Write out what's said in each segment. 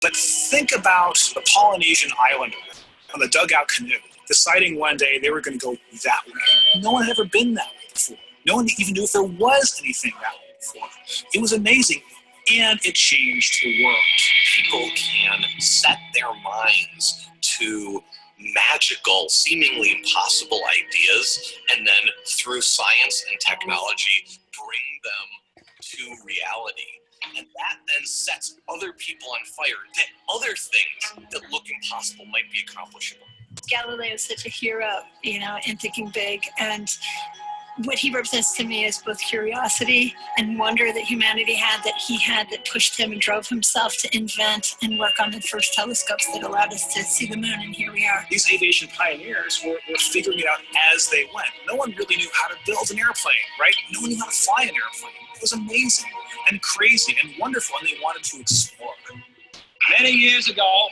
But think about the Polynesian islander on the dugout canoe, deciding one day they were going to go that way. No one had ever been that way before. No one even knew if there was anything that way before. It was amazing, and it changed the world. People can set their minds to magical, seemingly impossible ideas, and then through science and technology, bring them to reality. And that then sets other people on fire, that other things that look impossible might be accomplishable. Galileo is such a hero, in thinking big, and what he represents to me is both curiosity and wonder that humanity had, that pushed him and drove himself to invent and work on the first telescopes that allowed us to see the moon, and here we are. These aviation pioneers were figuring it out as they went. No one really knew how to build an airplane, right? No one knew how to fly an airplane. It was amazing and crazy and wonderful, and they wanted to explore. Many years ago,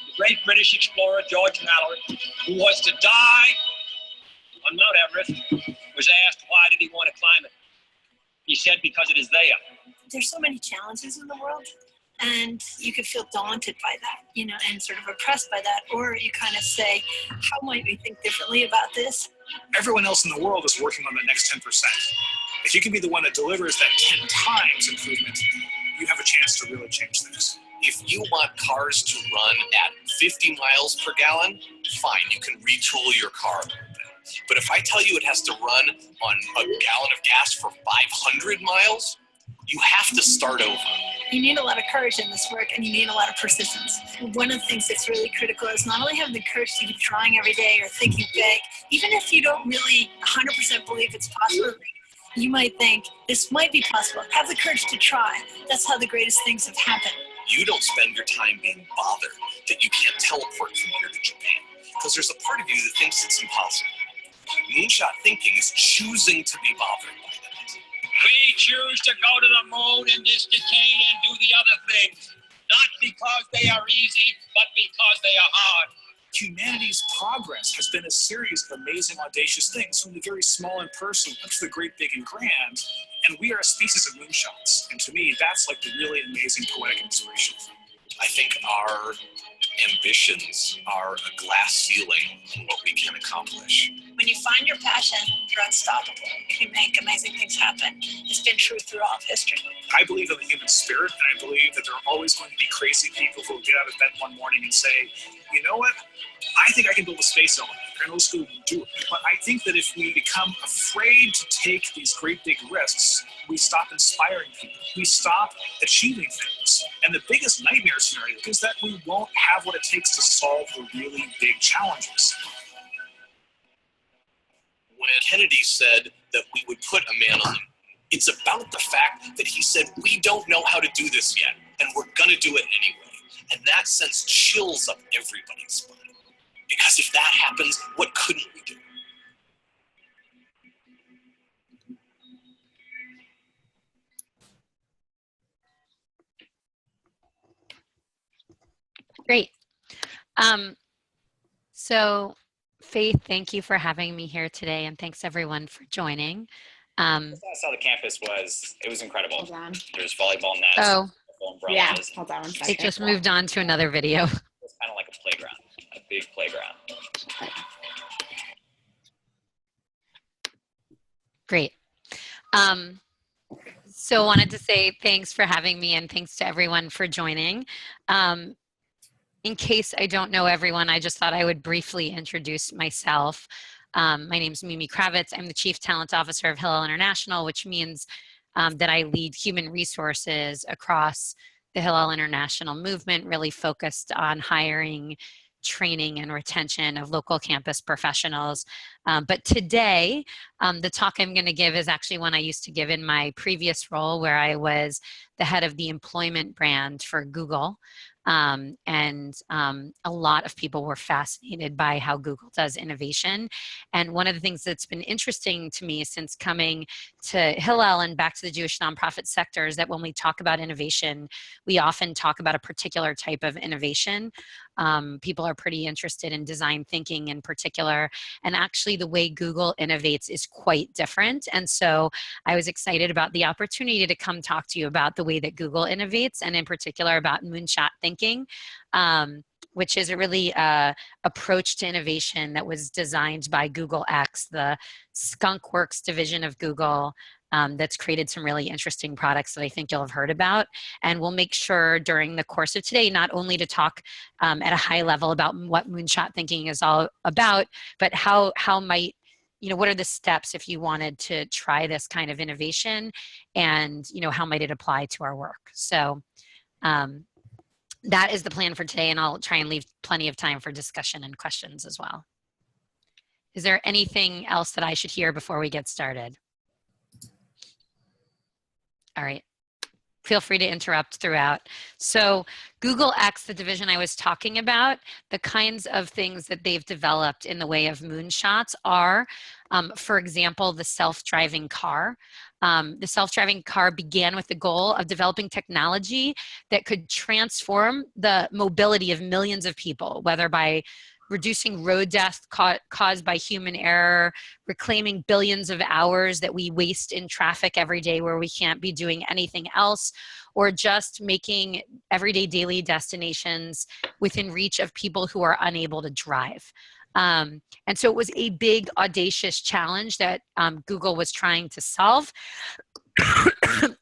the great British explorer George Mallory, who was to die on Mount Everest, was asked why did he want to climb it. He said because it is there. There's so many challenges in the world, and you could feel daunted by that, and sort of oppressed by that, or you kind of say, how might we think differently about this? Everyone else in the world is working on the next 10%. If you can be the one that delivers that 10 times improvement, you have a chance to really change things. If you want cars to run at 50 miles per gallon, fine, you can retool your car. But if I tell you it has to run on a gallon of gas for 500 miles, you have to start over. You need a lot of courage in this work, and you need a lot of persistence. One of the things that's really critical is not only having the courage to keep trying every day or thinking big, even if you don't really 100% believe it's possible, you might think, this might be possible. Have the courage to try. That's how the greatest things have happened. You don't spend your time being bothered that you can't teleport from here to Japan, because there's a part of you that thinks it's impossible. Moonshot thinking is choosing to be bothered by that. We choose to go to the moon in this decade and do the other things, not because they are easy, but because they are hard. Humanity's progress has been a series of amazing, audacious things, from the very small and personal up to the great, big, and grand. And we are a species of moonshots. And to me, that's like the really amazing poetic inspiration. I think our ambitions are a glass ceiling on what we can accomplish. When you find your passion, you're unstoppable. You can make amazing things happen. It's been true through all of history. I believe in the human spirit, and I believe that there are always going to be crazy people who will get out of bed one morning and say, you know what? I think I can build a space element, and let's go do it. But I think that if we become afraid to take these great big risks, we stop inspiring people. We stop achieving things. And the biggest nightmare scenario is that we won't have what it takes to solve the really big challenges. When Kennedy said that we would put a man on the moon, it's about the fact that he said, we don't know how to do this yet, and we're gonna do it anyway. And that sends chills up everybody's spine. Because if that happens, what couldn't we do? Great. So Faith, thank you for having me here today, and thanks everyone for joining. I saw the campus it was incredible. Hold on. There's volleyball nets, Oh, Yeah, hold on one second. it just moved on to another video. It's kind of like a playground, a big playground. Great. So I wanted to say thanks for having me, and thanks to everyone for joining. In case I don't know everyone, I just thought I would briefly introduce myself. My name is Mimi Kravetz. I'm the Chief Talent Officer of Hillel International, which means that I lead human resources across the Hillel International movement, really focused on hiring, training, and retention of local campus professionals. But today, the talk I'm going to give is actually one I used to give in my previous role, where I was the head of the employment brand for Google. A lot of people were fascinated by how Google does innovation. And one of the things that's been interesting to me since coming to Hillel and back to the Jewish nonprofit sector is that when we talk about innovation, we often talk about a particular type of innovation. People are pretty interested in design thinking in particular. And actually the way Google innovates is quite different. And so I was excited about the opportunity to come talk to you about the way that Google innovates, and in particular about moonshot thinking, which is a really approach to innovation that was designed by Google X, the skunkworks division of Google, that's created some really interesting products that I think you'll have heard about. And we'll make sure during the course of today, not only to talk at a high level about what moonshot thinking is all about, but how might, what are the steps if you wanted to try this kind of innovation, and, how might it apply to our work? So that is the plan for today, and I'll try and leave plenty of time for discussion and questions as well. Is there anything else that I should hear before we get started? All right. Feel free to interrupt throughout. So Google X, the division I was talking about, the kinds of things that they've developed in the way of moonshots are, for example, the self-driving car. The self-driving car began with the goal of developing technology that could transform the mobility of millions of people, whether by reducing road death caused by human error, reclaiming billions of hours that we waste in traffic every day where we can't be doing anything else, or just making everyday daily destinations within reach of people who are unable to drive. And so it was a big, audacious challenge that Google was trying to solve.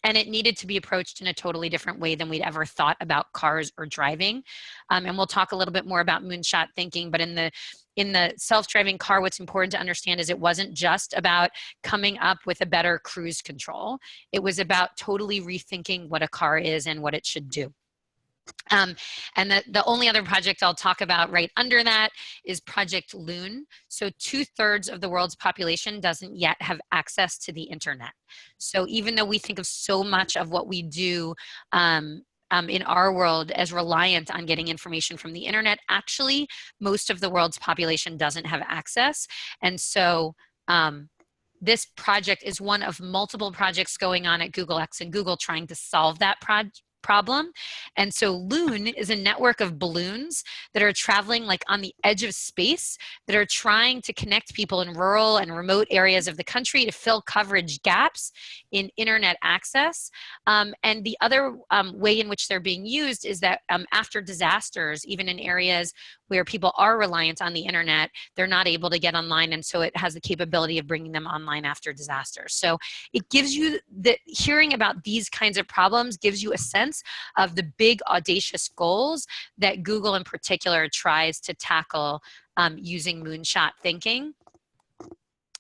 And it needed to be approached in a totally different way than we'd ever thought about cars or driving. And we'll talk a little bit more about moonshot thinking, but in the self-driving car, what's important to understand is it wasn't just about coming up with a better cruise control. It was about totally rethinking what a car is and what it should do. And the only other project I'll talk about right under that is Project Loon. So 2/3 of the world's population doesn't yet have access to the internet. So even though we think of so much of what we do in our world as reliant on getting information from the internet, actually most of the world's population doesn't have access. And so this project is one of multiple projects going on at Google X and Google trying to solve that problem. And so Loon is a network of balloons that are traveling like on the edge of space, that are trying to connect people in rural and remote areas of the country to fill coverage gaps in internet access. And the other way in which they're being used is that after disasters, even in areas where people are reliant on the internet, they're not able to get online, and so it has the capability of bringing them online after disasters. So it gives you, hearing about these kinds of problems gives you a sense of the big, audacious goals that Google in particular tries to tackle using moonshot thinking.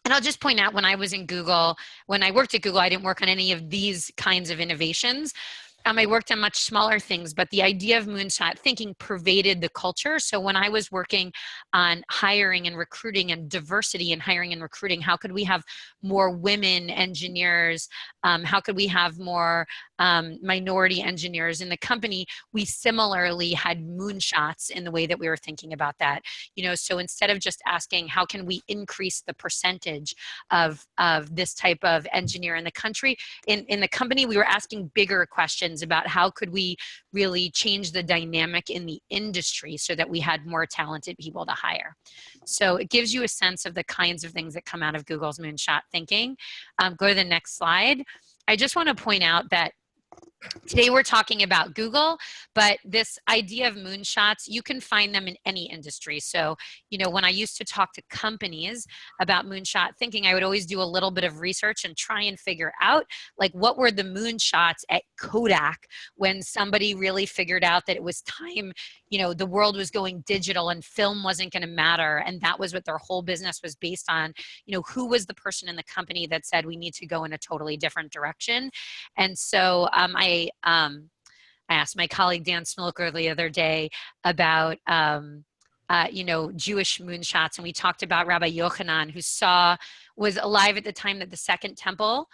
And I'll just point out, when I was in Google, when I worked at Google, I didn't work on any of these kinds of innovations. I worked on much smaller things, but the idea of moonshot thinking pervaded the culture. So when I was working on hiring and recruiting and diversity in hiring and recruiting, how could we have more women engineers? How could we have more minority engineers in the company? We similarly had moonshots in the way that we were thinking about that. So instead of just asking, how can we increase the percentage of this type of engineer in the country, in the company, we were asking bigger questions about how could we really change the dynamic in the industry so that we had more talented people to hire. So it gives you a sense of the kinds of things that come out of Google's moonshot thinking. Go to the next slide. I just want to point out that today we're talking about Google, but this idea of moonshots, you can find them in any industry. So, when I used to talk to companies about moonshot thinking, I would always do a little bit of research and try and figure out, like, what were the moonshots at Kodak when somebody really figured out that it was time, the world was going digital and film wasn't going to matter. And that was what their whole business was based on. Who was the person in the company that said we need to go in a totally different direction? And so I asked my colleague Dan Smilker the other day about, Jewish moonshots, and we talked about Rabbi Yochanan, who was alive at the time that the Second Temple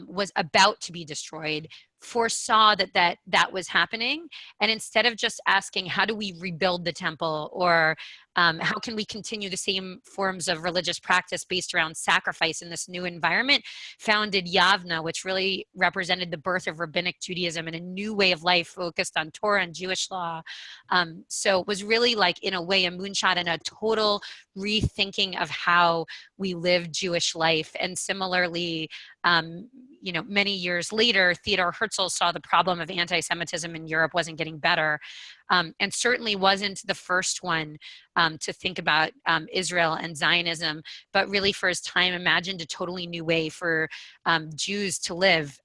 was about to be destroyed, foresaw that was happening. And instead of just asking, how do we rebuild the temple, or how can we continue the same forms of religious practice based around sacrifice in this new environment, founded Yavna, which really represented the birth of rabbinic Judaism and a new way of life focused on Torah and Jewish law. So it was really like, in a way, a moonshot and a total rethinking of how we live Jewish life. And similarly, you know, many years later, Theodor Herzl saw the problem of anti-Semitism in Europe wasn't getting better, and certainly wasn't the first one to think about Israel and Zionism, but really for his time imagined a totally new way for Jews to live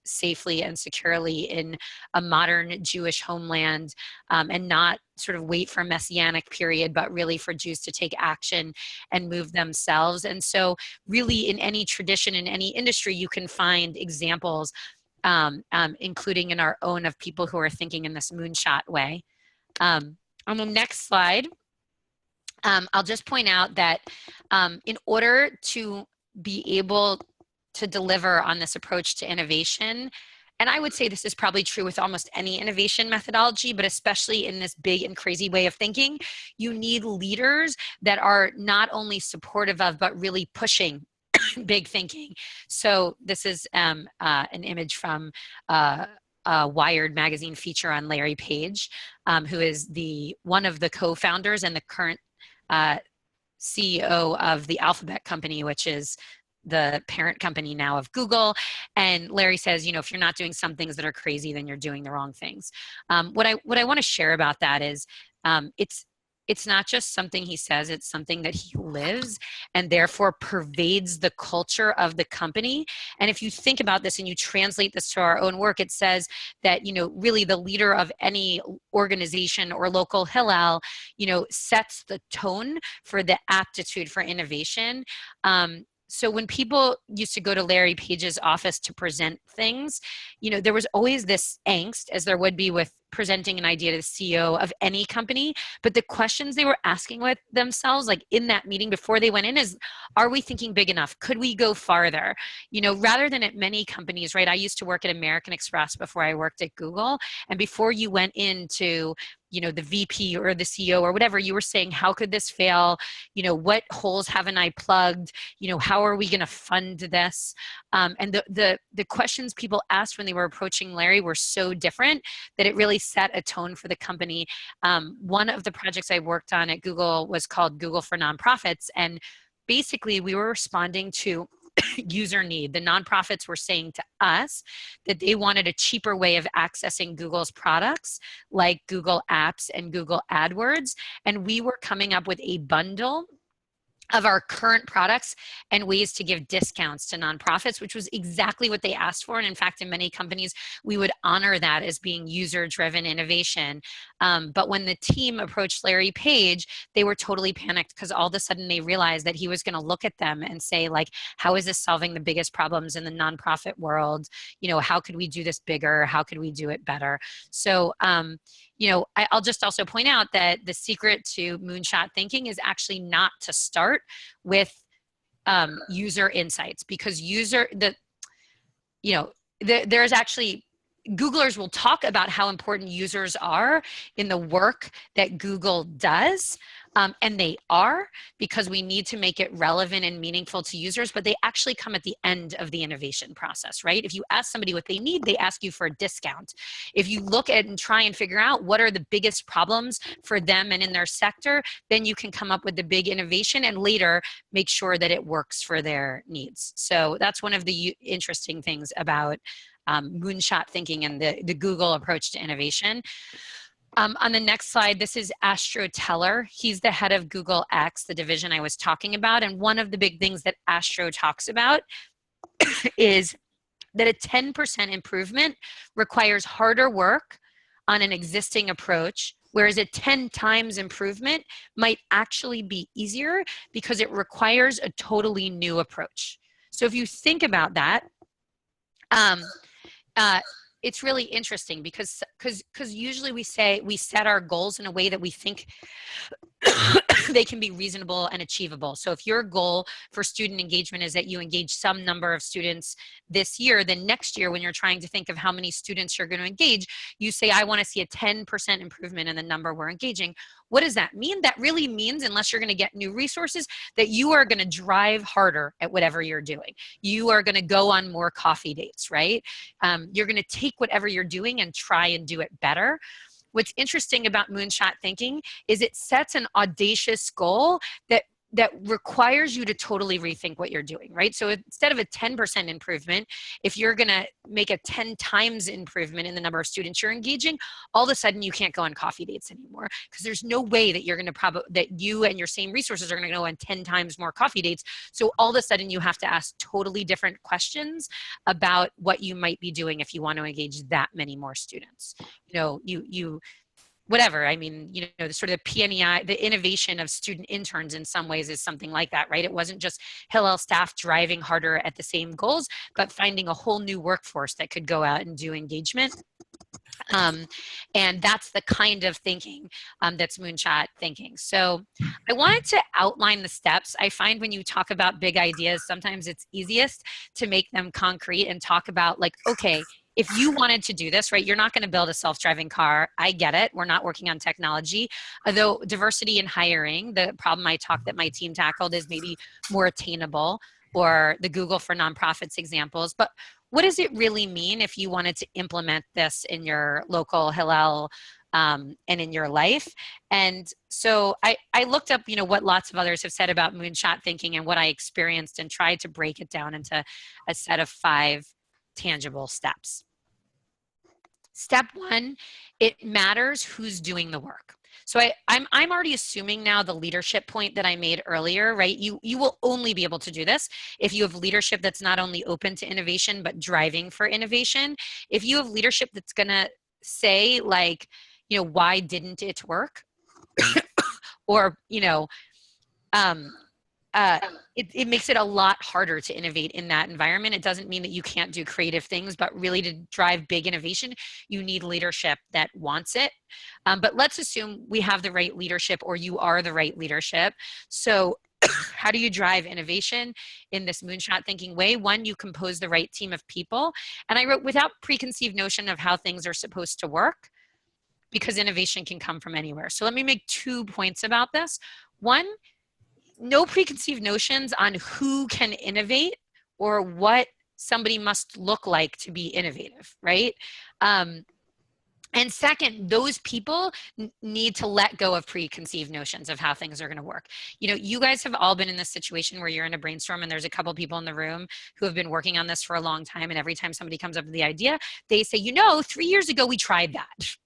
safely and securely in a modern Jewish homeland, and not sort of wait for a messianic period, but really for Jews to take action and move themselves. And so really, in any tradition, in any industry, you can find examples, including in our own, of people who are thinking in this moonshot way. On the next slide, I'll just point out that in order to be able to deliver on this approach to innovation, and I would say this is probably true with almost any innovation methodology, but especially in this big and crazy way of thinking, you need leaders that are not only supportive of, but really pushing big thinking. So this is an image from a Wired magazine feature on Larry Page, who is one of the co-founders and the current CEO of the Alphabet company, which is the parent company now of Google. And Larry says, you know, if you're not doing some things that are crazy, then you're doing the wrong things. What I want to share about that is it's not just something he says, it's something that he lives and therefore pervades the culture of the company. And if you think about this and you translate this to our own work, it says that, you know, really the leader of any organization or local Hillel, you know, sets the tone for the aptitude for innovation. So when people used to go to Larry Page's office to present things, you know, there was always this angst, as there would be with presenting an idea to the CEO of any company. But the questions they were asking with themselves, like in that meeting before they went in, is, are we thinking big enough? Could we go farther? You know, rather than at many companies, right? I used to work at American Express before I worked at Google. And before you went into, you know, the VP or the CEO or whatever, you were saying, how could this fail? You know, what holes haven't I plugged? You know, how are we going to fund this? And the questions people asked when they were approaching Larry were so different that it really set a tone for the company. One of the projects I worked on at Google was called Google for Nonprofits. And basically we were responding to user need. The nonprofits were saying to us that they wanted a cheaper way of accessing Google's products, like Google Apps and Google AdWords. And we were coming up with a bundle of our current products and ways to give discounts to nonprofits, which was exactly what they asked for. And in fact, in many companies, we would honor that as being user-driven innovation. But when the team approached Larry Page, they were totally panicked because all of a sudden they realized that he was going to look at them and say, like, how is this solving the biggest problems in the nonprofit world? You know, how could we do this bigger? How could we do it better? So, you know, I'll just also point out that the secret to moonshot thinking is actually not to start with user insights, because there's actually, Googlers will talk about how important users are in the work that Google does. And they are, because we need to make it relevant and meaningful to users, but they actually come at the end of the innovation process, right? If you ask somebody what they need, they ask you for a discount. If you look at and try and figure out what are the biggest problems for them and in their sector, then you can come up with the big innovation and later make sure that it works for their needs. So that's one of the interesting things about moonshot thinking and the Google approach to innovation. On the next slide, this is Astro Teller. He's the head of Google X, the division I was talking about. And one of the big things that Astro talks about is that a 10% improvement requires harder work on an existing approach, whereas a 10 times improvement might actually be easier because it requires a totally new approach. So if you think about that, it's really interesting because usually we say we set our goals in a way that we think they can be reasonable and achievable. So if your goal for student engagement is that you engage some number of students this year, then next year when you're trying to think of how many students you're going to engage, you say, I want to see a 10% improvement in the number we're engaging. What does that mean? That really means, unless you're going to get new resources, that you are going to drive harder at whatever you're doing. You are going to go on more coffee dates, right? You're going to take whatever you're doing and try and do it better. What's interesting about moonshot thinking is it sets an audacious goal that requires you to totally rethink what you're doing, right? So instead of a 10% improvement, if you're gonna make a 10 times improvement in the number of students you're engaging, all of a sudden you can't go on coffee dates anymore, because there's no way that you're gonna that you and your same resources are gonna go on 10 times more coffee dates. So all of a sudden you have to ask totally different questions about what you might be doing if you want to engage that many more students. You know, whatever. I mean, you know, the sort of PNEI, the innovation of student interns in some ways is something like that, right? It wasn't just Hillel staff driving harder at the same goals, but finding a whole new workforce that could go out and do engagement. And that's the kind of thinking that's moonshot thinking. So I wanted to outline the steps. I find when you talk about big ideas, sometimes it's easiest to make them concrete and talk about, like, okay, if you wanted to do this, right, you're not going to build a self-driving car. I get it. We're not working on technology. Although diversity in hiring, the problem that my team tackled is maybe more attainable, or the Google for nonprofits examples. But what does it really mean if you wanted to implement this in your local Hillel and in your life? And so I looked up, you know, what lots of others have said about moonshot thinking and what I experienced, and tried to break it down into a set of 5 tangible steps. Step 1, it matters who's doing the work. So I'm already assuming now the leadership point that I made earlier, right? You will only be able to do this if you have leadership that's not only open to innovation, but driving for innovation. If you have leadership that's gonna say, like, you know, why didn't it work? Or, you know, it makes it a lot harder to innovate in that environment. It doesn't mean that you can't do creative things, but really to drive big innovation, you need leadership that wants it. But let's assume we have the right leadership, or you are the right leadership. So how do you drive innovation in this moonshot thinking way? 1, you compose the right team of people. And I wrote, without preconceived notion of how things are supposed to work, because innovation can come from anywhere. So let me make 2 points about this. 1, no preconceived notions on who can innovate or what somebody must look like to be innovative, right? And second, those people need to let go of preconceived notions of how things are going to work. You know, you guys have all been in this situation where you're in a brainstorm and there's a couple people in the room who have been working on this for a long time. And every time somebody comes up with the idea, they say, you know, 3 years ago, we tried that.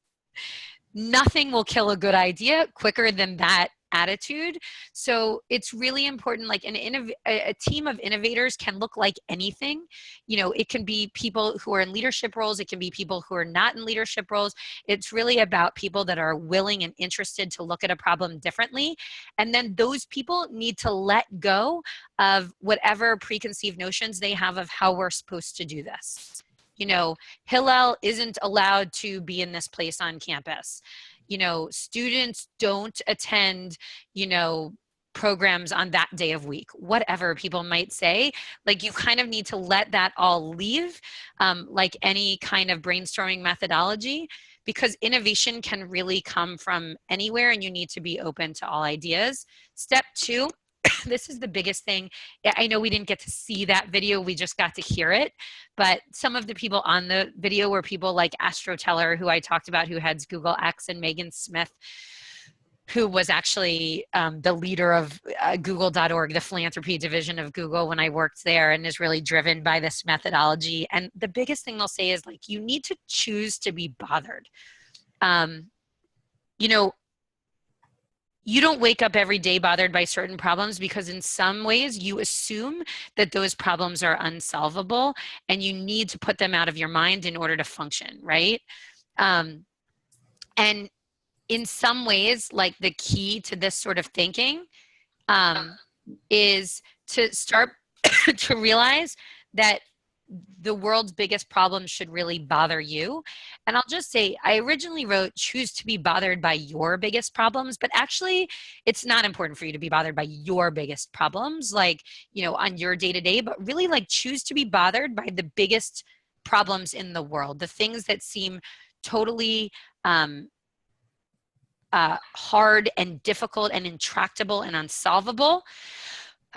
Nothing will kill a good idea quicker than that attitude. So it's really important, like a team of innovators can look like anything. You know, it can be people who are in leadership roles. It can be people who are not in leadership roles. It's really about people that are willing and interested to look at a problem differently. And then those people need to let go of whatever preconceived notions they have of how we're supposed to do this. You know, Hillel isn't allowed to be in this place on campus. You know, students don't attend, you know, programs on that day of week, whatever people might say. Like, you kind of need to let that all leave, like any kind of brainstorming methodology, because innovation can really come from anywhere, and you need to be open to all ideas. Step 2, this is the biggest thing. I know we didn't get to see that video, we just got to hear it, but some of the people on the video were people like Astro Teller, who I talked about, who heads Google X, and Megan Smith, who was actually the leader of Google.org, the philanthropy division of Google when I worked there, and is really driven by this methodology. And the biggest thing they'll say is, like, you need to choose to be bothered. You know, you don't wake up every day bothered by certain problems, because in some ways you assume that those problems are unsolvable and you need to put them out of your mind in order to function, right? And in some ways, like, the key to this sort of thinking is to start to realize that the world's biggest problems should really bother you. And I'll just say, I originally wrote choose to be bothered by your biggest problems, but actually it's not important for you to be bothered by your biggest problems, like, you know, on your day-to-day, but really like choose to be bothered by the biggest problems in the world, the things that seem totally hard and difficult and intractable and unsolvable.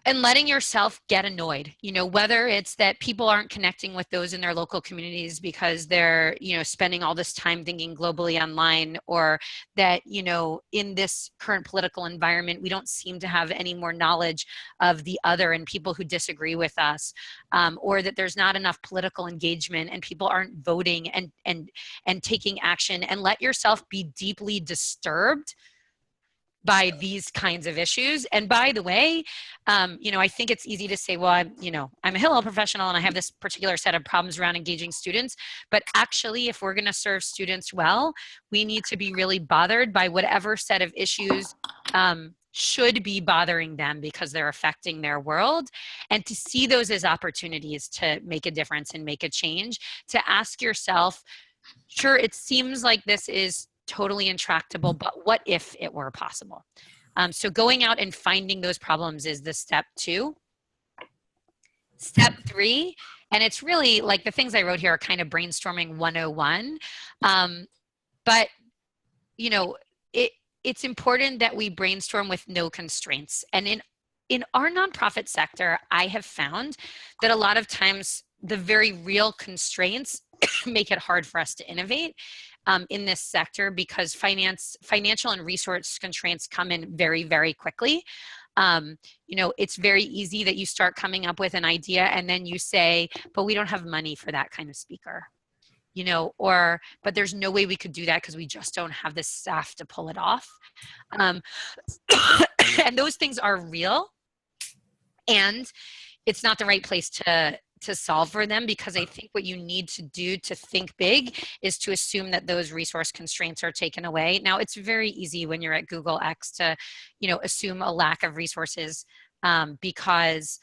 And letting yourself get annoyed, you know, whether it's that people aren't connecting with those in their local communities because they're, you know, spending all this time thinking globally online, or that, you know, in this current political environment, we don't seem to have any more knowledge of the other and people who disagree with us, or that there's not enough political engagement and people aren't voting and taking action. And let yourself be deeply disturbed by these kinds of issues. And by the way, you know, I think it's easy to say, well, I'm a Hillel professional and I have this particular set of problems around engaging students. But actually, if we're going to serve students well, we need to be really bothered by whatever set of issues should be bothering them because they're affecting their world, and to see those as opportunities to make a difference and make a change, to ask yourself, sure, it seems like this is totally intractable, but what if it were possible? So going out and finding those problems is the step 2. Step 3, and it's really like the things I wrote here are kind of brainstorming 101. But, you know, it's important that we brainstorm with no constraints. And in our nonprofit sector, I have found that a lot of times the very real constraints make it hard for us to innovate in this sector, because financial and resource constraints come in very, very quickly. You know, it's very easy that you start coming up with an idea and then you say, but we don't have money for that kind of speaker, you know, or, but there's no way we could do that because we just don't have the staff to pull it off. And those things are real, and it's not the right place to solve for them, because I think what you need to do to think big is to assume that those resource constraints are taken away. Now, it's very easy when you're at Google X to, you know, assume a lack of resources because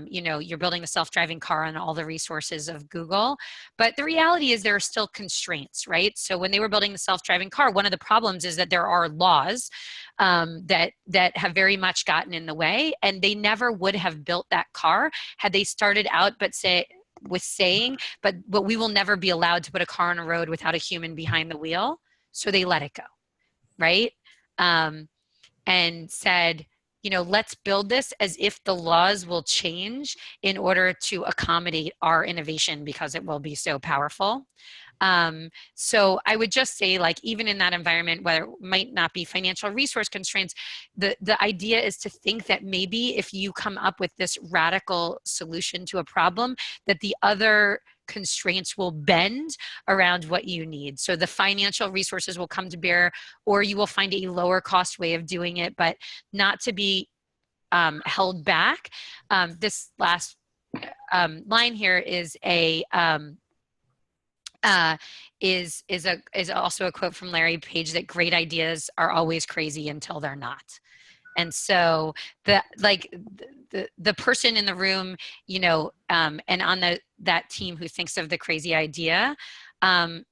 you know, you're building a self-driving car on all the resources of Google. But the reality is there are still constraints, right? So when they were building the self-driving car, one of the problems is that there are laws that have very much gotten in the way, and they never would have built that car had they started out saying, but we will never be allowed to put a car on a road without a human behind the wheel. So they let it go, right? And said, you know, let's build this as if the laws will change in order to accommodate our innovation, because it will be so powerful. So I would just say, like, even in that environment where it might not be financial resource constraints, the idea is to think that maybe if you come up with this radical solution to a problem, that the other constraints will bend around what you need. So the financial resources will come to bear, or you will find a lower cost way of doing it, but not to be held back. This last line here is also a quote from Larry Page, that great ideas are always crazy until they're not. And so the person in the room, you know, and on that team who thinks of the crazy idea.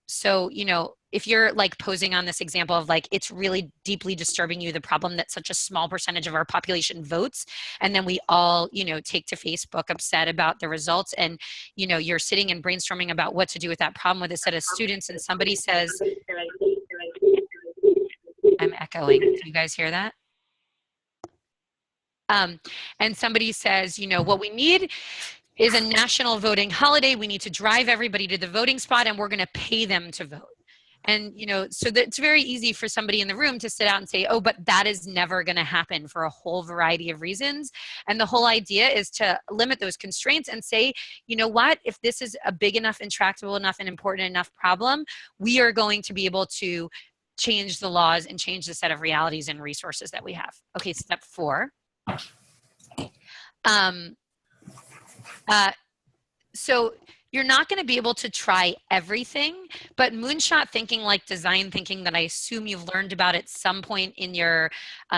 So, you know, if you're like posing on this example of like, it's really deeply disturbing you, the problem that such a small percentage of our population votes, and then we all, you know, take to Facebook upset about the results, and, you know, you're sitting and brainstorming about what to do with that problem with a set of students, and somebody says, I'm echoing, do you guys hear that? And somebody says, you know, what we need is a national voting holiday. We need to drive everybody to the voting spot, and we're going to pay them to vote. And, you know, so that it's very easy for somebody in the room to sit out and say, oh, but that is never going to happen for a whole variety of reasons. And the whole idea is to limit those constraints and say, you know what, if this is a big enough, intractable enough, and important enough problem, we are going to be able to change the laws and change the set of realities and resources that we have. Okay, step 4. So you're not going to be able to try everything, but moonshot thinking, like design thinking that I assume you've learned about at some point in your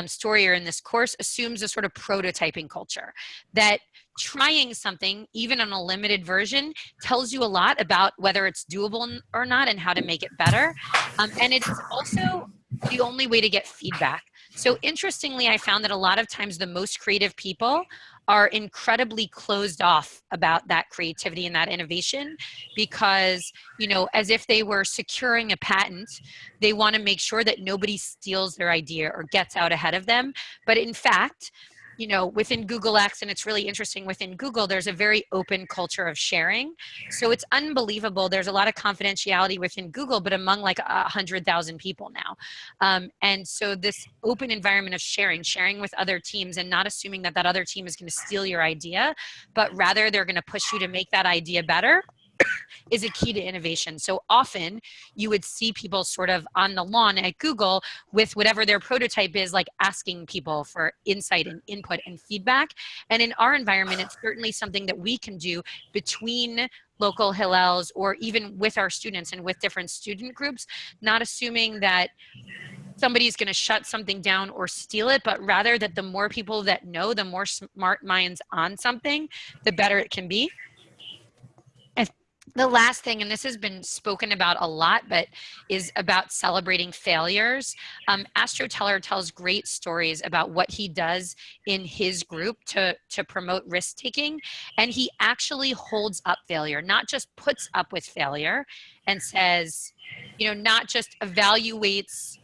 story or in this course, assumes a sort of prototyping culture, that trying something, even on a limited version, tells you a lot about whether it's doable or not and how to make it better. And it's also the only way to get feedback. So interestingly, I found that a lot of times the most creative people are incredibly closed off about that creativity and that innovation because, you know, as if they were securing a patent, they want to make sure that nobody steals their idea or gets out ahead of them. But in fact, you know, within Google X, and it's really interesting, within Google, there's a very open culture of sharing. So it's unbelievable. There's a lot of confidentiality within Google, but among like 100,000 people now. And so this open environment of sharing with other teams and not assuming that that other team is going to steal your idea, but rather they're going to push you to make that idea better, is a key to innovation. So often you would see people sort of on the lawn at Google with whatever their prototype is, like asking people for insight and input and feedback. And in our environment, it's certainly something that we can do between local Hillels or even with our students and with different student groups, not assuming that somebody's going to shut something down or steal it, but rather that the more people that know, the more smart minds on something, the better it can be. The last thing, and this has been spoken about a lot, but is about celebrating failures. Astro Teller tells great stories about what he does in his group to promote risk-taking. And he actually holds up failure, not just puts up with failure and says, you know, not just evaluates,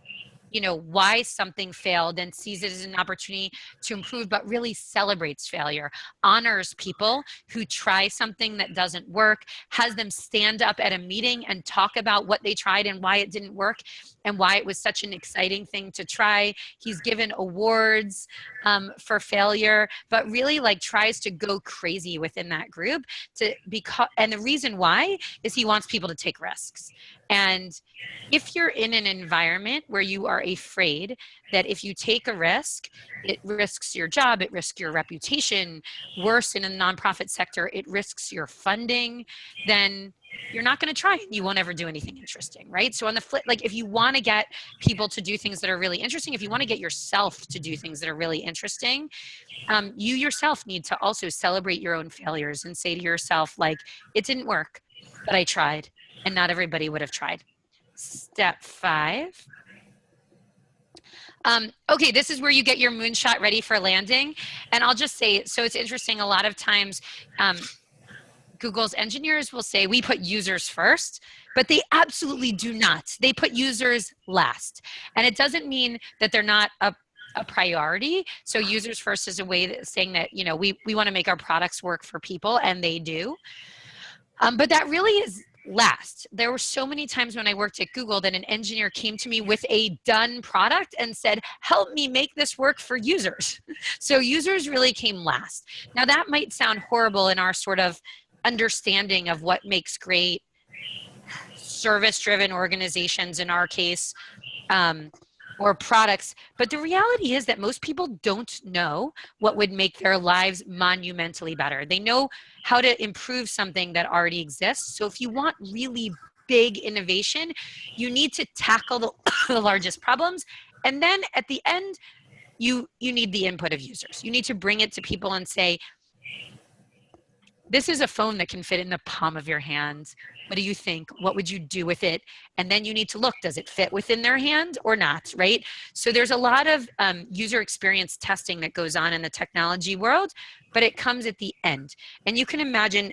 you know, why something failed and sees it as an opportunity to improve, but really celebrates failure, honors people who try something that doesn't work, has them stand up at a meeting and talk about what they tried and why it didn't work and why it was such an exciting thing to try. He's given awards for failure, but really like tries to go crazy within that group and the reason why is he wants people to take risks. And if you're in an environment where you are afraid that if you take a risk, it risks your job, it risks your reputation, worse in a nonprofit sector, it risks your funding, then you're not going to try and you won't ever do anything interesting, right? So on the flip, like if you want to get people to do things that are really interesting, if you want to get yourself to do things that are really interesting, you yourself need to also celebrate your own failures and say to yourself, like, it didn't work, but I tried, and not everybody would have tried. Step 5. Okay, this is where you get your moonshot ready for landing. And I'll just say, so it's interesting, a lot of times Google's engineers will say, we put users first, but they absolutely do not. They put users last. And it doesn't mean that they're not a priority. So users first is a way that saying that, you know, we want to make our products work for people, and they do. But that really is last. There were so many times when I worked at Google that an engineer came to me with a done product and said, help me make this work for users. So users really came last. Now that might sound horrible in our sort of understanding of what makes great service-driven organizations, in our case, or products. But the reality is that most people don't know what would make their lives monumentally better. They know how to improve something that already exists. So if you want really big innovation, you need to tackle the largest problems. And then at the end, you need the input of users. You need to bring it to people and say, this is a phone that can fit in the palm of your hand. What do you think? What would you do with it? And then you need to look, does it fit within their hand or not, right? So there's a lot of user experience testing that goes on in the technology world, but it comes at the end. And you can imagine,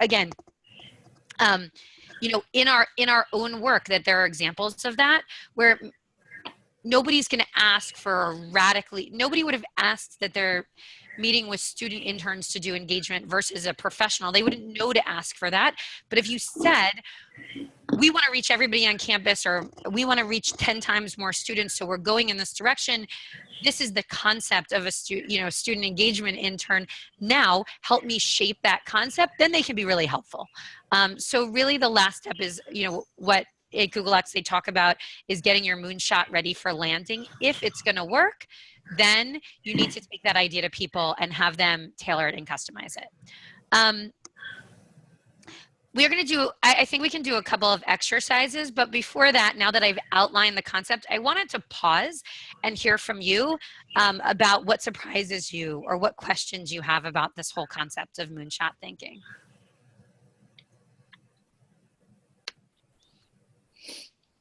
again, you know, in our own work that there are examples of that where nobody's going to ask for nobody would have asked that they're meeting with student interns to do engagement versus a professional. They wouldn't know to ask for that. But if you said, we want to reach everybody on campus, or we want to reach 10 times more students, so we're going in this direction, this is the concept of a student engagement intern. Now help me shape that concept, then they can be really helpful. So really the last step is, you know, what at Google X they talk about is getting your moonshot ready for landing. If it's going to work, then you need to take that idea to people and have them tailor it and customize it. we're going to do, I think we can do a couple of exercises, but before that, now that I've outlined the concept, I wanted to pause and hear from you about what surprises you or what questions you have about this whole concept of moonshot thinking.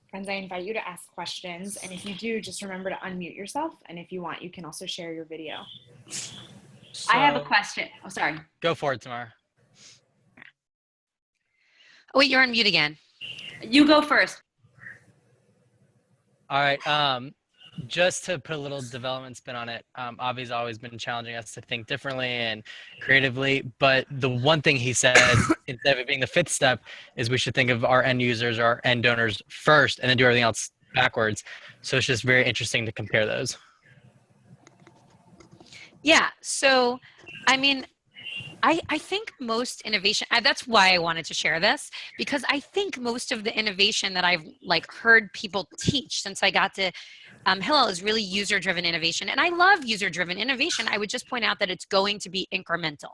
Friends, I invite you to ask questions, and if you do, just remember to unmute yourself, and if you want, you can also share your video. So, I have a question. Oh, sorry. Go for it, Tamara. Oh, wait, you're on mute again. You go first. All right. Just to put a little development spin on it, Avi's always been challenging us to think differently and creatively. But the one thing he said, instead of it being the fifth step, is we should think of our end users, our end donors first, and then do everything else backwards. So it's just very interesting to compare those. Yeah. So, I mean, I think most innovation, that's why I wanted to share this, because I think most of the innovation that I've like heard people teach since I got to Hillel is really user-driven innovation. And I love user-driven innovation. I would just point out that it's going to be incremental.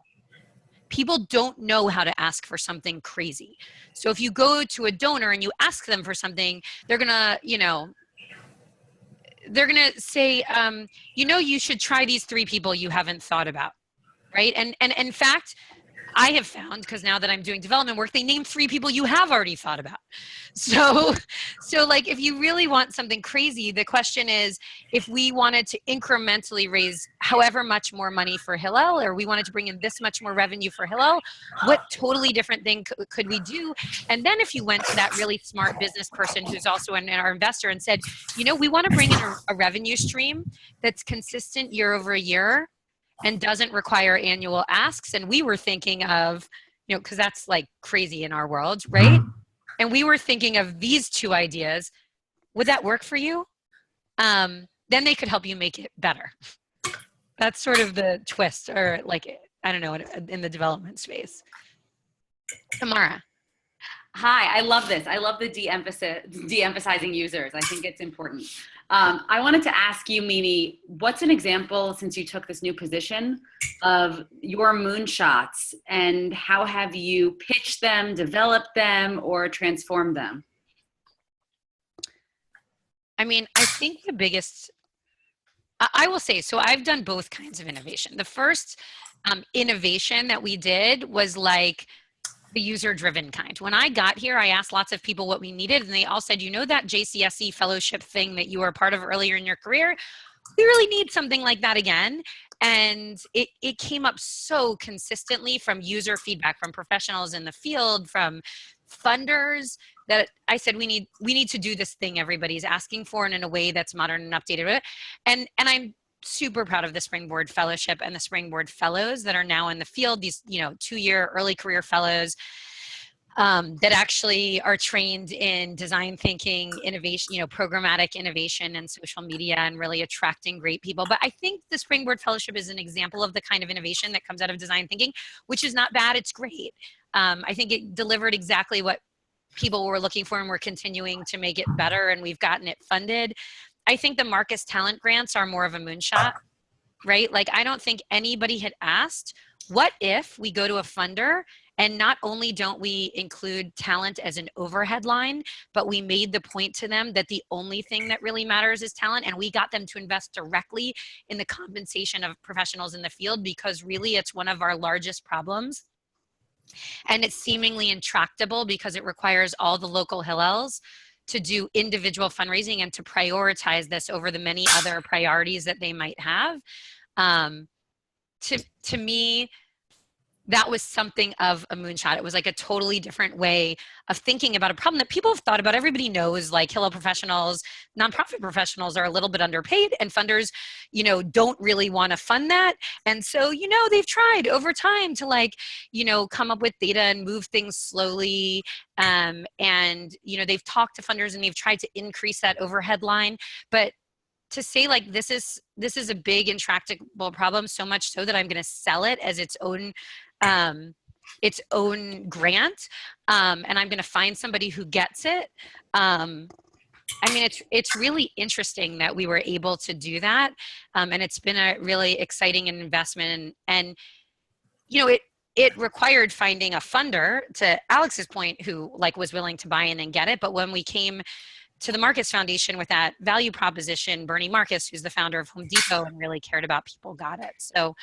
People don't know how to ask for something crazy. So if you go to a donor and you ask them for something, they're gonna, you know, they're gonna say, you know, you should try these 3 people you haven't thought about. Right. And in fact, I have found, because now that I'm doing development work, they name 3 people you have already thought about. So like, if you really want something crazy, the question is, if we wanted to incrementally raise however much more money for Hillel, or we wanted to bring in this much more revenue for Hillel, what totally different thing could we do? And then if you went to that really smart business person who's also our investor and said, you know, we want to bring in a revenue stream that's consistent year over year and doesn't require annual asks. And we were thinking of, you know, because that's like crazy in our world, right? And we were thinking of these 2 ideas. Would that work for you? Then they could help you make it better. That's sort of the twist, or like, I don't know, in the development space. Tamara. Hi, I love this. I love the de-emphasizing users. I think it's important. I wanted to ask you, Mimi, what's an example, since you took this new position, of your moonshots, and how have you pitched them, developed them, or transformed them? I mean, I think the biggest, I will say, so I've done both kinds of innovation. The first innovation that we did was like the user-driven kind. When I got here, I asked lots of people what we needed, and they all said, you know, that JCSE fellowship thing that you were a part of earlier in your career, we really need something like that again. And it came up so consistently from user feedback, from professionals in the field, from funders, that I said, we need to do this thing everybody's asking for, and in a way that's modern and updated. And I'm super proud of the Springboard Fellowship and the Springboard Fellows that are now in the field, these, you know, 2-year early career fellows that actually are trained in design thinking, innovation, you know, programmatic innovation and social media, and really attracting great people. But I think the Springboard Fellowship is an example of the kind of innovation that comes out of design thinking, which is not bad, it's great. I think it delivered exactly what people were looking for, and we're continuing to make it better, and we've gotten it funded. I think the Marcus Talent Grants are more of a moonshot, right? Like, I don't think anybody had asked, what if we go to a funder and not only don't we include talent as an overhead line, but we made the point to them that the only thing that really matters is talent, and we got them to invest directly in the compensation of professionals in the field, because really it's one of our largest problems. And it's seemingly intractable because it requires all the local Hillels to do individual fundraising and to prioritize this over the many other priorities that they might have. To me, that was something of a moonshot. It was like a totally different way of thinking about a problem that people have thought about. Everybody knows, like, Hillel professionals, nonprofit professionals are a little bit underpaid, and funders, you know, don't really want to fund that. And so, you know, they've tried over time to, like, you know, come up with data and move things slowly. And, you know, they've talked to funders and they've tried to increase that overhead line. But to say, like, this is a big intractable problem, so much so that I'm going to sell it as its own grant, and I'm going to find somebody who gets it. I mean, it's really interesting that we were able to do that, and it's been a really exciting investment. And you know, it required finding a funder, to Alex's point, who like was willing to buy in and get it. But when we came to the Marcus Foundation with that value proposition, Bernie Marcus, who's the founder of Home Depot and really cared about people, got it. So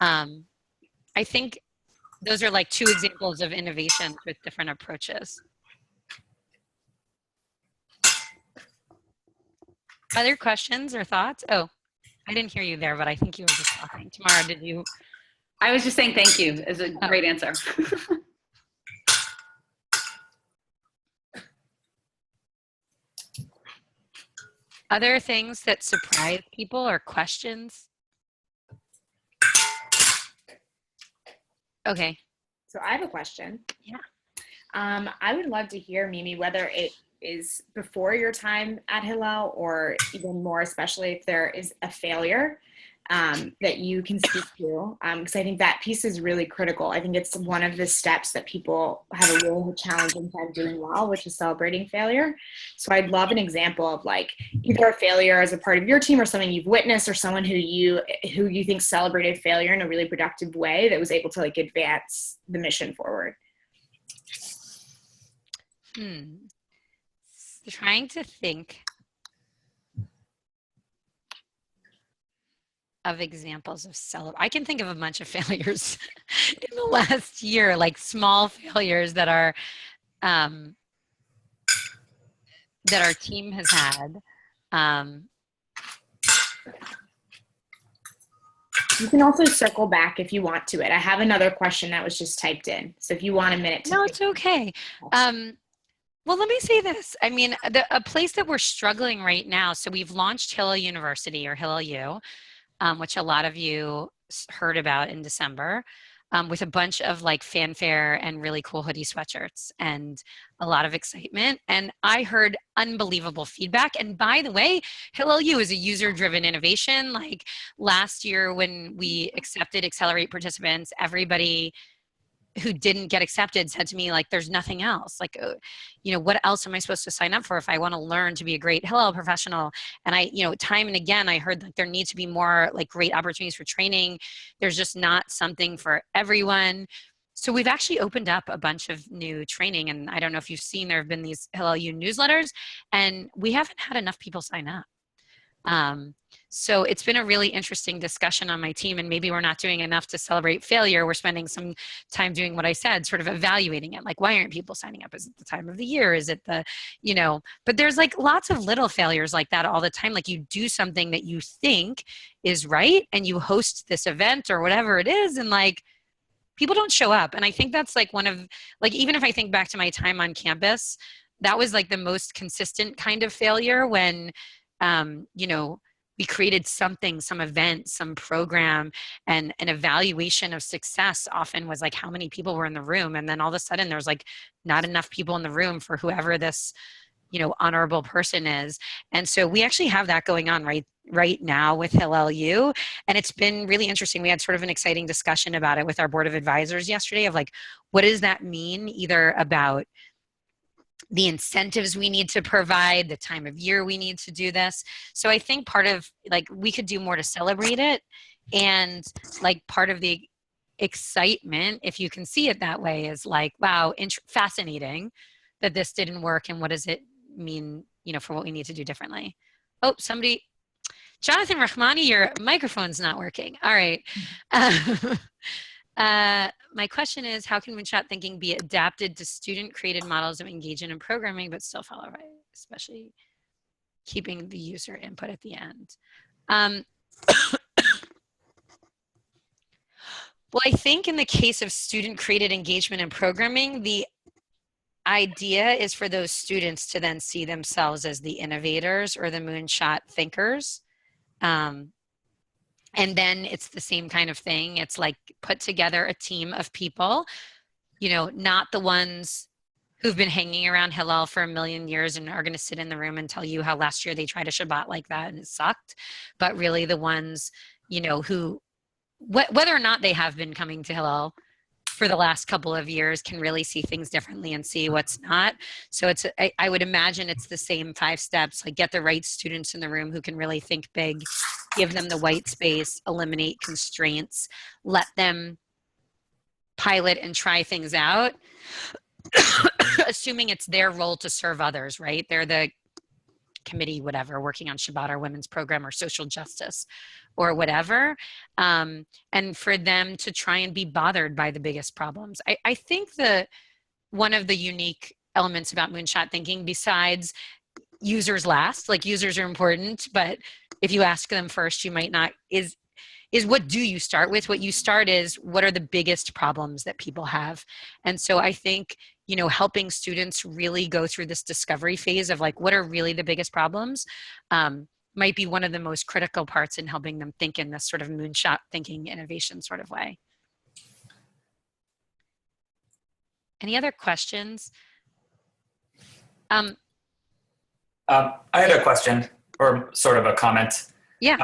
I think those are like two examples of innovations with different approaches. Other questions or thoughts? Oh, I didn't hear you there, but I think you were just talking. Tamara, did you? I was just saying thank you. It's a great answer. Other things that surprise people or questions? Okay. So I have a question. Yeah. I would love to hear, Mimi, whether it is before your time at Hillel or even more, especially if there is a failure that you can speak to, because I think that piece is really critical. I think it's one of the steps that people have a really challenging time doing well, which is celebrating failure. So I'd love an example of like either a failure as a part of your team or something you've witnessed, or someone who you think celebrated failure in a really productive way that was able to like advance the mission forward. Trying to think of examples of I can think of a bunch of failures in the last year, like small failures that our team has had. You can also circle back if you want to it. I have another question that was just typed in. So if you want a minute to No, it's okay. Well, let me say this. I mean, a place that we're struggling right now, so we've launched Hillel University, or Hillel U, which a lot of you heard about in December, with a bunch of like fanfare and really cool hoodie sweatshirts and a lot of excitement. And I heard unbelievable feedback. And by the way, Hillel U is a user-driven innovation. Like last year when we accepted Accelerate participants, everybody who didn't get accepted said to me, like, there's nothing else. Like, you know, what else am I supposed to sign up for if I want to learn to be a great Hillel professional? And I, you know, time and again, I heard that there needs to be more like great opportunities for training. There's just not something for everyone. So we've actually opened up a bunch of new training. And I don't know if you've seen, there have been these Hillel U newsletters, and we haven't had enough people sign up. So it's been a really interesting discussion on my team, and maybe we're not doing enough to celebrate failure. We're spending some time doing what I said, sort of evaluating it. Like, why aren't people signing up? Is it the time of the year? Is it the, you know, but there's like lots of little failures like that all the time. Like you do something that you think is right and you host this event or whatever it is, and like people don't show up. And I think that's like one of, like, even if I think back to my time on campus, that was like the most consistent kind of failure when, you know, we created something, some event, some program, and an evaluation of success often was like how many people were in the room. And then all of a sudden there's like not enough people in the room for whoever this, you know, honorable person is. And so we actually have that going on right now with Hillel U. And it's been really interesting. We had sort of an exciting discussion about it with our board of advisors yesterday of like, what does that mean? Either about the incentives we need to provide, the time of year we need to do this. So I think part of, like, we could do more to celebrate it. And like part of the excitement, if you can see it that way, is like, wow, fascinating that this didn't work. And what does it mean, you know, for what we need to do differently? Oh, somebody, Jonathan Rahmani, your microphone's not working. All right. My question is, how can Moonshot Thinking be adapted to student-created models of engagement and programming, but still follow right, especially keeping the user input at the end? Well, I think in the case of student-created engagement and programming, the idea is for those students to then see themselves as the innovators or the moonshot thinkers. And then it's the same kind of thing. It's like put together a team of people, you know, not the ones who've been hanging around Hillel for a million years and are going to sit in the room and tell you how last year they tried a Shabbat like that and it sucked, but really the ones, you know, who, whether or not they have been coming to Hillel for the last couple of years, can really see things differently and see what's not. So it's, I would imagine it's the same 5 steps, like get the right students in the room who can really think big, give them the white space, eliminate constraints, let them pilot and try things out, assuming it's their role to serve others, right? They're the committee, whatever, working on Shabbat or women's program or social justice or whatever. And for them to try and be bothered by the biggest problems. I think one of the unique elements about moonshot thinking, besides users last, like users are important, but if you ask them first, you might not, is what do you start with? What you start is, what are the biggest problems that people have? And so I think, helping students really go through this discovery phase of like, what are really the biggest problems, might be one of the most critical parts in helping them think in this sort of moonshot thinking innovation sort of way. Any other questions? I had a question, or sort of a comment. Yeah.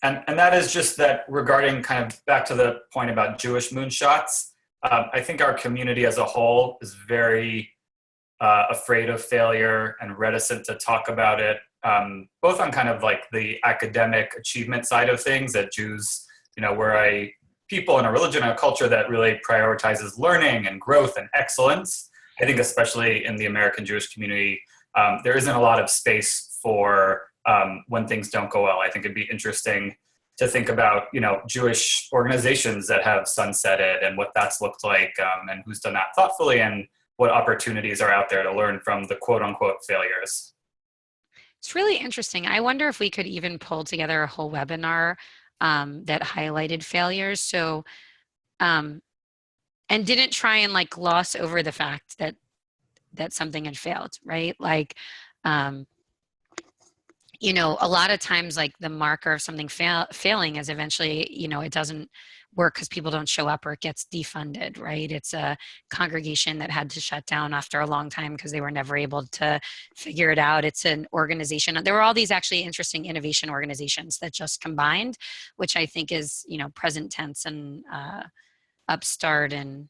And that is just that, regarding kind of back to the point about Jewish moonshots, I think our community as a whole is very afraid of failure and reticent to talk about it, both on kind of like the academic achievement side of things, that Jews, we're a people and a religion and a culture that really prioritizes learning and growth and excellence. I think especially in the American Jewish community, there isn't a lot of space for when things don't go well. I think it'd be interesting to think about, Jewish organizations that have sunsetted and what that's looked like, and who's done that thoughtfully, and what opportunities are out there to learn from the quote unquote failures. It's really interesting. I wonder if we could even pull together a whole webinar that highlighted failures. So, and didn't try and like gloss over the fact that something had failed, right? Like, a lot of times, like, the marker of something failing is eventually, it doesn't work because people don't show up or it gets defunded, right? It's a congregation that had to shut down after a long time because they were never able to figure it out. It's an organization. There were all these actually interesting innovation organizations that just combined, which I think is, present tense and Upstart and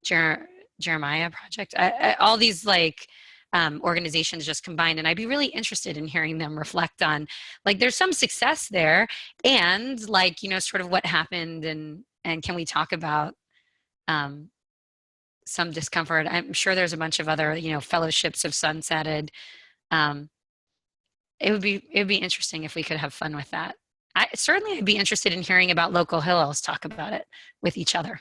Jeremiah Project. All these like organizations just combined, and I'd be really interested in hearing them reflect on, like, there's some success there, and like, sort of what happened, and can we talk about some discomfort. I'm sure there's a bunch of other, fellowships have sunsetted. It would be interesting if we could have fun with that. I'd be interested in hearing about local Hillels talk about it with each other.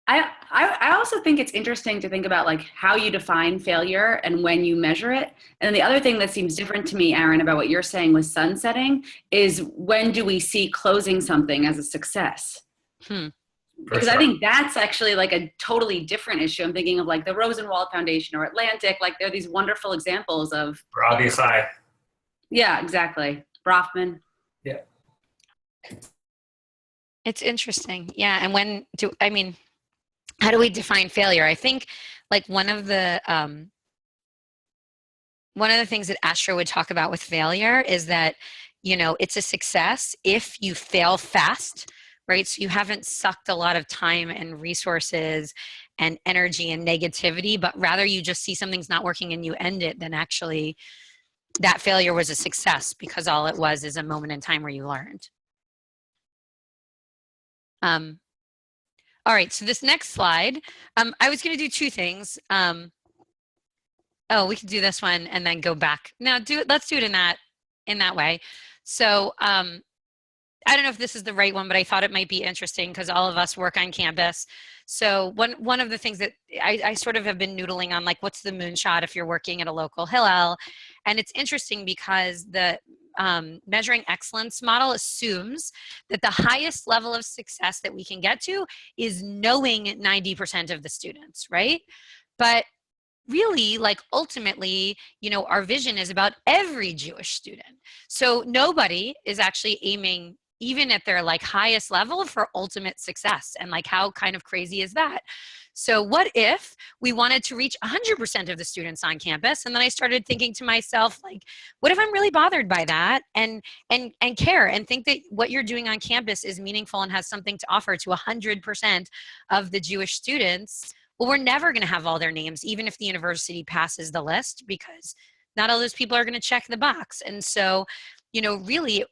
I also think it's interesting to think about like how you define failure and when you measure it. And then the other thing that seems different to me, Aaron, about what you're saying with sunsetting is, when do we see closing something as a success? Because I think that's actually like a totally different issue. I'm thinking of like the Rosenwald Foundation or Atlantic, like they're these wonderful examples of. Robbie Sai. Yeah, exactly. Brofman. Yeah. It's interesting. Yeah. And how do we define failure? I think like one of the things that Asher would talk about with failure is that, it's a success if you fail fast, right? So you haven't sucked a lot of time and resources and energy and negativity, but rather you just see something's not working and you end it, then actually that failure was a success because all it was is a moment in time where you learned. All right, so this next slide, I was going to do two things. We could do this one and then go back. Now, let's do it in that way. So I don't know if this is the right one, but I thought it might be interesting because all of us work on campus. So one of the things that I sort of have been noodling on, like, what's the moonshot if you're working at a local Hillel? And it's interesting because the measuring excellence model assumes that the highest level of success that we can get to is knowing 90% of the students, right? But really, like, ultimately, our vision is about every Jewish student. So nobody is actually aiming, even at their like highest level, for ultimate success. And like, how kind of crazy is that? So what if we wanted to reach 100% of the students on campus? And then I started thinking to myself, like, what if I'm really bothered by that and care and think that what you're doing on campus is meaningful and has something to offer to 100% of the Jewish students? Well, we're never going to have all their names, even if the university passes the list, because not all those people are going to check the box. And so, really,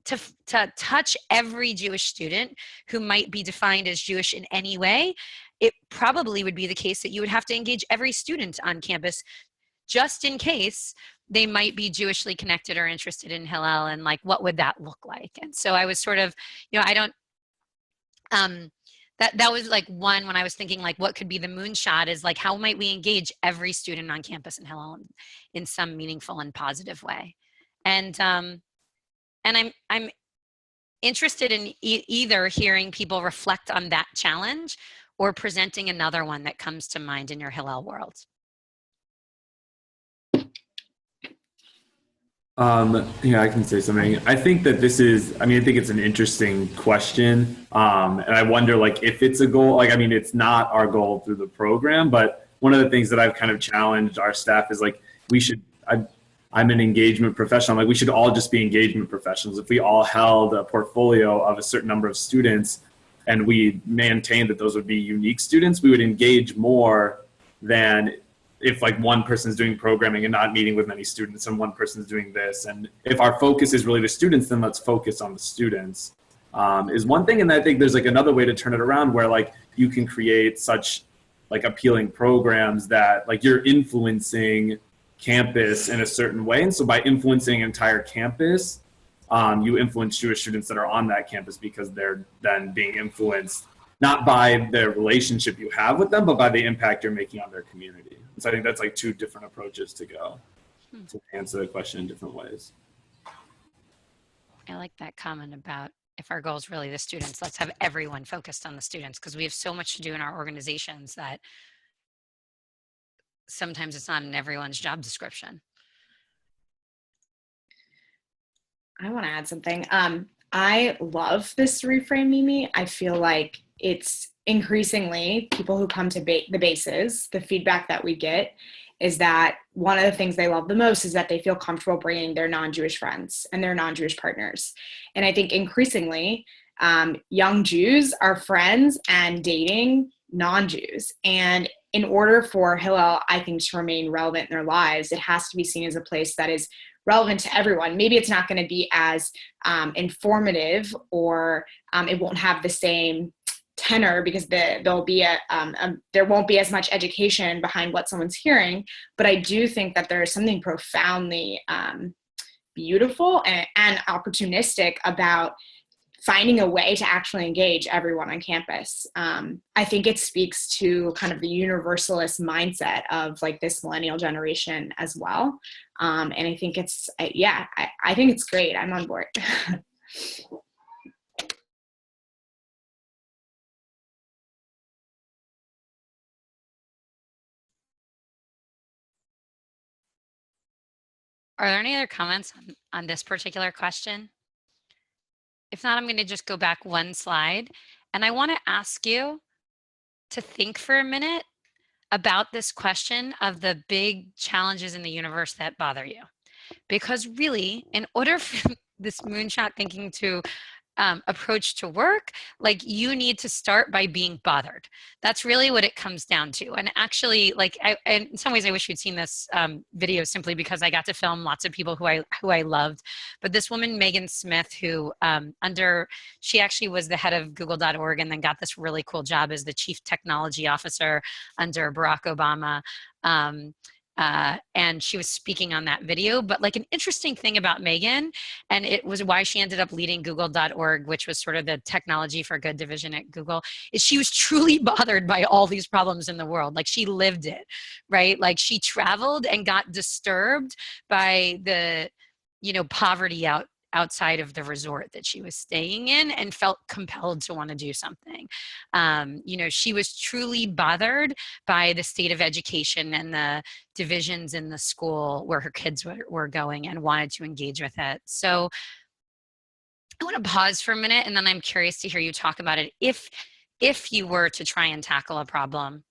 to touch every Jewish student who might be defined as Jewish in any way, it probably would be the case that you would have to engage every student on campus just in case they might be Jewishly connected or interested in Hillel, and like, what would that look like? And so I was sort of, I don't, that was like one, when I was thinking like what could be the moonshot, is like, how might we engage every student on campus in Hillel in some meaningful and positive way? And I'm interested in either hearing people reflect on that challenge or presenting another one that comes to mind in your Hillel world. Yeah, I can say something. I think that this is, I think it's an interesting question. And I wonder like if it's a goal, like, it's not our goal through the program, but one of the things that I've kind of challenged our staff is like, I'm an engagement professional. Like, we should all just be engagement professionals. If we all held a portfolio of a certain number of students and we maintained that those would be unique students, we would engage more than if like one person's doing programming and not meeting with many students and one person's doing this. And if our focus is really the students, then let's focus on the students, is one thing. And I think there's like another way to turn it around where like you can create such like appealing programs that like you're influencing campus in a certain way. And so by influencing an entire campus, you influence Jewish students that are on that campus because they're then being influenced not by the relationship you have with them, but by the impact you're making on their community. And so I think that's like two different approaches to go to answer the question in different ways. I like that comment about if our goal is really the students, let's have everyone focused on the students, because we have so much to do in our organizations that sometimes it's not in everyone's job description. I want to add something. I love this reframe, Mimi. I feel like it's increasingly people who come to the bases, the feedback that we get is that one of the things they love the most is that they feel comfortable bringing their non-Jewish friends and their non-Jewish partners. And I think increasingly young Jews are friends and dating non-Jews. And in order for Hillel, I think, to remain relevant in their lives, it has to be seen as a place that is relevant to everyone. Maybe it's not going to be as informative, or it won't have the same tenor because there won't be as much education behind what someone's hearing. But I do think that there is something profoundly beautiful and opportunistic about finding a way to actually engage everyone on campus. I think it speaks to kind of the universalist mindset of like this millennial generation as well. And I think it's, I think it's great. I'm on board. Are there any other comments on this particular question? If not, I'm going to just go back one slide. And I want to ask you to think for a minute about this question of the big challenges in the universe that bother you. Because really, in order for this moonshot thinking to approach to work, like, you need to start by being bothered. That's really what it comes down to. And actually, like, in some ways I wish you'd seen this video, simply because I got to film lots of people who I loved. But this woman, Megan Smith, who she actually was the head of Google.org and then got this really cool job as the chief technology officer under Barack Obama. And she was speaking on that video. But like, an interesting thing about Megan, and it was why she ended up leading Google.org, which was sort of the technology for good division at Google, is she was truly bothered by all these problems in the world. Like, she lived it, right? Like, she traveled and got disturbed by the, poverty outside of the resort that she was staying in, and felt compelled to want to do something. She was truly bothered by the state of education and the divisions in the school where her kids were going, and wanted to engage with it. So I want to pause for a minute, and then I'm curious to hear you talk about it. If you were to try and tackle a problem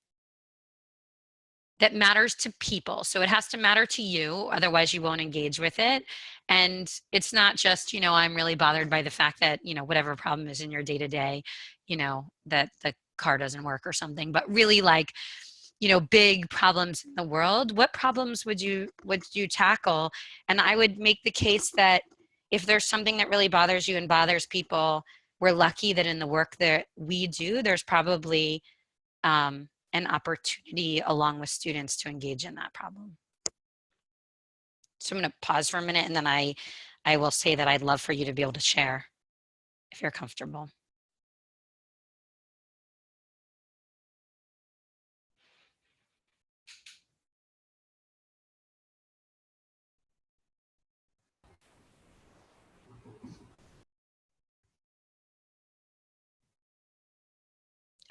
that matters to people. So it has to matter to you, otherwise you won't engage with it. And it's not just, I'm really bothered by the fact that, whatever problem is in your day-to-day, that the car doesn't work or something, but really, like, big problems in the world. What problems would you tackle? And I would make the case that if there's something that really bothers you and bothers people, we're lucky that in the work that we do, there's probably an opportunity along with students to engage in that problem. So I'm going to pause for a minute, and then I will say that I'd love for you to be able to share if you're comfortable.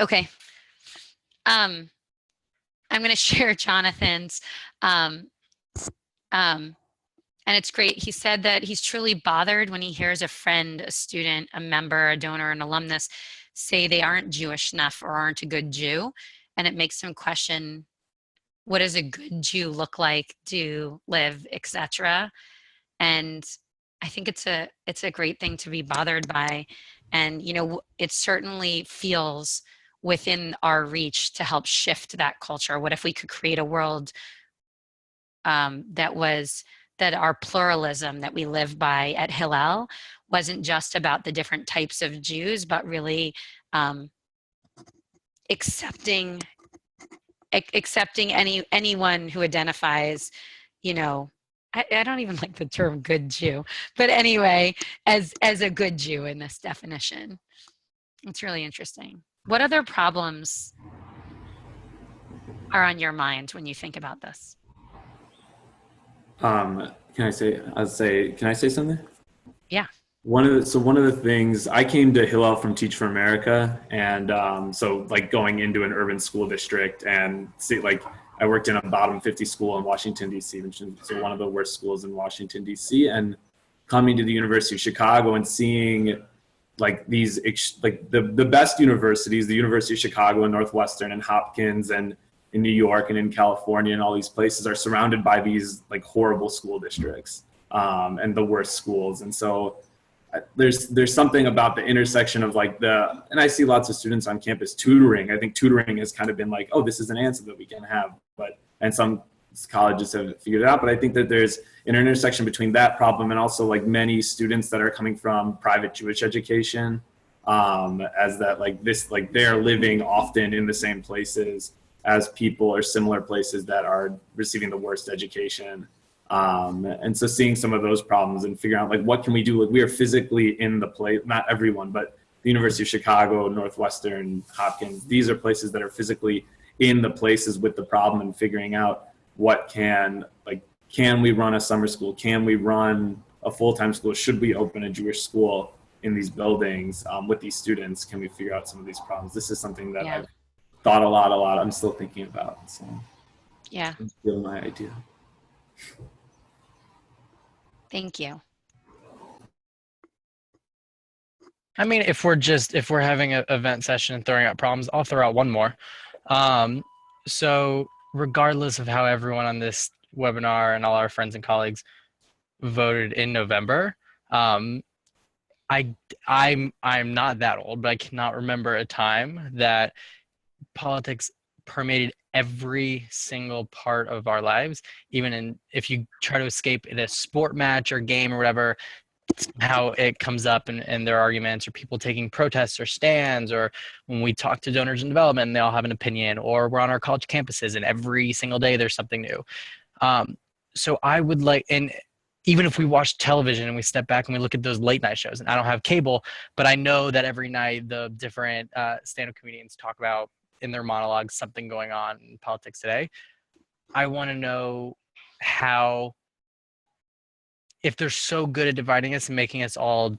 Okay. I'm going to share Jonathan's, and it's great. He said that he's truly bothered when he hears a friend, a student, a member, a donor, an alumnus say they aren't Jewish enough or aren't a good Jew. And it makes him question, what does a good Jew look like, do, live, etc. And I think it's a great thing to be bothered by. And, you know, it certainly feels within our reach to help shift that culture. What if we could create a world that our pluralism that we live by at Hillel wasn't just about the different types of Jews, but really accepting anyone who identifies, you know, I don't even like the term good Jew, but anyway, as a good Jew in this definition. It's really interesting. What other problems are on your mind when you think about this? Can I say something? Yeah. One of the things, I came to Hillel from Teach for America, and so like going into an urban school district, and see, like I worked in a bottom 50 school in Washington D.C., which is one of the worst schools in Washington D.C., and coming to the University of Chicago and seeing like these like the best universities, the University of Chicago and Northwestern and Hopkins and in New York and in California and all these places are surrounded by these like horrible school districts and the worst schools. And so there's something about the intersection of like and I see lots of students on campus tutoring. I think tutoring has kind of been like, oh, this is an answer that we can have, and some colleges have figured it out. But I think that there's an intersection between that problem and also like many students that are coming from private Jewish education, as that like this, like they're living often in the same places as people or similar places that are receiving the worst education. And so seeing some of those problems and figuring out like, what can we do? Like we are physically in the place, not everyone, but the University of Chicago, Northwestern, Hopkins, these are places that are physically in the places with the problem, and figuring out can we run a summer school? Can we run a full-time school? Should we open a Jewish school in these buildings with these students? Can we figure out some of these problems? This is something that I've thought a lot. I'm still thinking about. So yeah, that's still my idea. Thank you. I mean, if we're having an event session and throwing out problems, I'll throw out one more. So regardless of how everyone on this webinar and all our friends and colleagues voted in November, I'm not that old, but I cannot remember a time that politics permeated every single part of our lives. Even if you try to escape in a sport match or game or whatever, how it comes up and their arguments, or people taking protests or stands, or when we talk to donors in development and they all have an opinion, or we're on our college campuses and every single day there's something new. So I would like, and even if we watch television and we step back and we look at those late night shows, and I don't have cable, but I know that every night the different stand-up comedians talk about in their monologues something going on in politics today. I want to know how, if they're so good at dividing us and making us all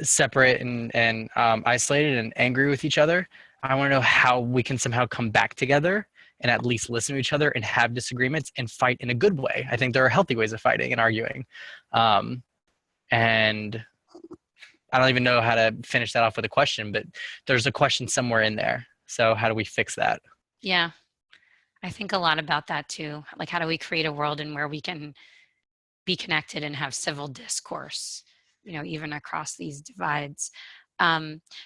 separate and isolated and angry with each other, I want to know how we can somehow come back together and at least listen to each other and have disagreements and fight in a good way. I think there are healthy ways of fighting and arguing. And I don't even know how to finish that off with a question, but there's a question somewhere in there. So how do we fix that? Yeah, I think a lot about that too. Like, how do we create a world in where we can be connected and have civil discourse, you know, even across these divides.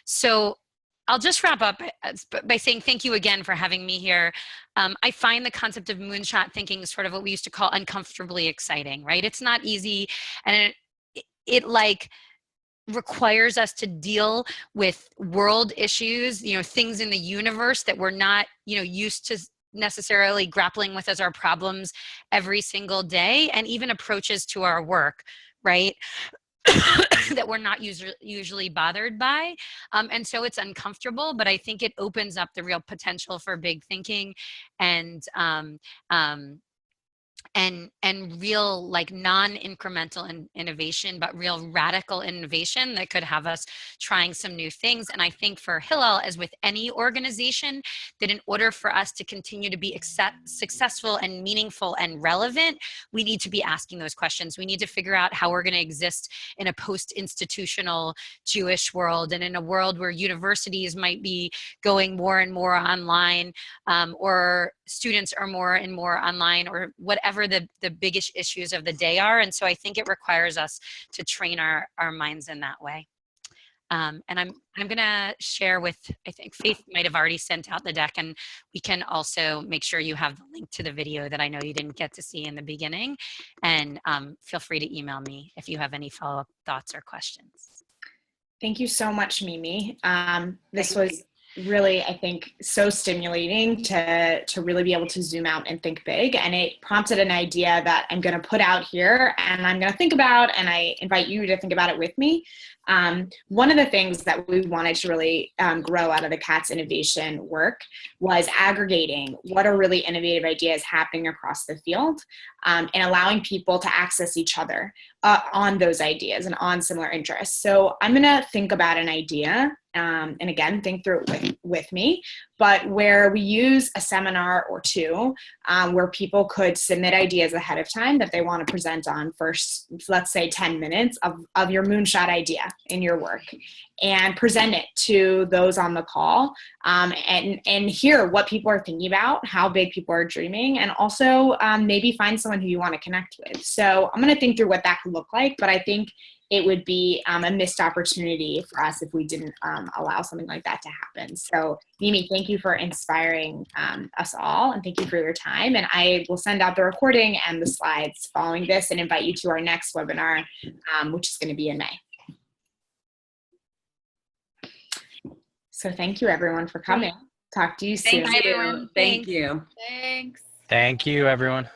So I'll just wrap up by saying thank you again for having me here. I find the concept of moonshot thinking sort of what we used to call uncomfortably exciting, right? It's not easy, and it like requires us to deal with world issues, you know, things in the universe that we're not, you know, used to necessarily grappling with as our problems every single day, and even approaches to our work, right? that we're not usually bothered by. And so it's uncomfortable, but I think it opens up the real potential for big thinking and real like non-incremental innovation, but real radical innovation that could have us trying some new things. And I think for Hillel, as with any organization, that in order for us to continue to be successful and meaningful and relevant, we need to be asking those questions. We need to figure out how we're going to exist in a post-institutional Jewish world, and in a world where universities might be going more and more online, or students are more and more online, or whatever the biggest issues of the day are. And so I think it requires us to train our minds in that way. And I'm going to share with, I think Faith might have already sent out the deck, and we can also make sure you have the link to the video that I know you didn't get to see in the beginning. And feel free to email me if you have any follow-up thoughts or questions. Thank you so much, Mimi. This was really, I think, so stimulating to really be able to zoom out and think big. And it prompted an idea that I'm going to put out here and I'm going to think about, and I invite you to think about it with me. One of the things that we wanted to really grow out of the CATS innovation work was aggregating what are really innovative ideas happening across the field, and allowing people to access each other on those ideas and on similar interests. So I'm going to think about an idea, and again, think through it with me, but where we use a seminar or two, where people could submit ideas ahead of time that they want to present on first, let's say 10 minutes of your moonshot idea in your work, and present it to those on the call, and hear what people are thinking about, how big people are dreaming, and also maybe find someone who you want to connect with. So I'm going to think through what that could look like, but I think it would be a missed opportunity for us if we didn't allow something like that to happen. So Mimi, thank you for inspiring us all, and thank you for your time. And I will send out the recording and the slides following this and invite you to our next webinar, which is going to be in May. So thank you everyone for coming. Talk to you soon. Thank you. Thank you. Thanks. Thank you, everyone.